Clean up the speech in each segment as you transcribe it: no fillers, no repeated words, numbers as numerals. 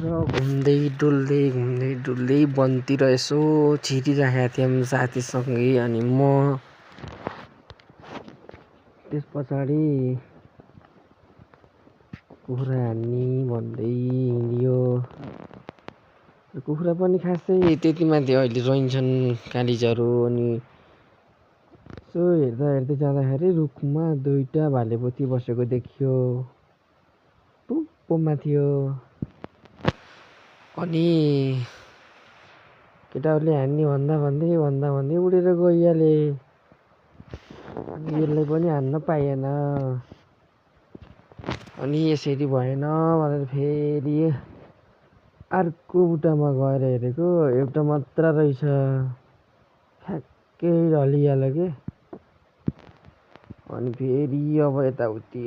र घुम्दै डुल्दै वनतिर यसो छिरिराखेका थियौँ साथीसँगै। अनि म त्यस पछाडि कुखुरा हान्ने भन्दै हिँडियो। कुखुरा पनि खासै त्यति माथि अहिले रोइन्छन् कालिजहरू। अनि यसो हेर्दै जाँदाखेरि रुखमा दुईटा भालेपोथी बसेको देखियो, टुप्पोमा थियो। अनि केटाहरूले हान्ने भन्दा उडेर गइहाले। अनि यसलाई पनि हान्न पाइएन। अनि यसरी भएन भनेर फेरि अर्को बुट्टामा गएर हेरेको, एउटा मात्र रहेछ। ठ्याक्कै ढलिहाल्यो के। अनि फेरि अब यताउति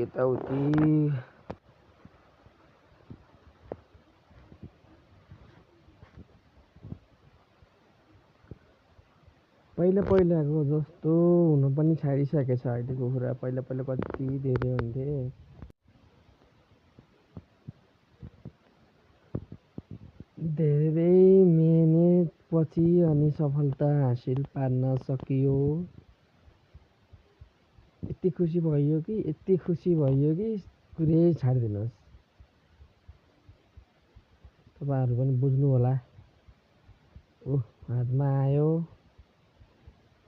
पहिलाको जस्तो हुन पनि छाडिसकेछ अहिले कुखुरा। पहिला कति धेरै हुन्थे। धेरै मेहनत पछि अनि सफलता हासिल पार्न सकियो। यति खुसी भयो कि कुरै छाडिदिनुहोस्। तपाईहरु पनि बुझ्नु होला। हातमा आयो,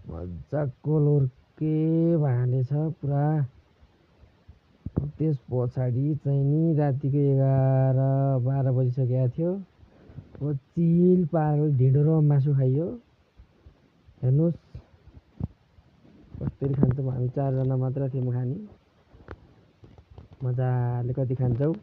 मजाको लोर्के भाले छ पुरा। त्यस पछाडि चाहिँ नि रातिको 11-12 बजिसकेको थियो। चिल पारेर ढिँडो र मासु खाइयो। हेर्नुहोस् कसरी खान्छौँ हामी। 4 जना मात्र थियौँ खाने। मजाले कति खान्छौ।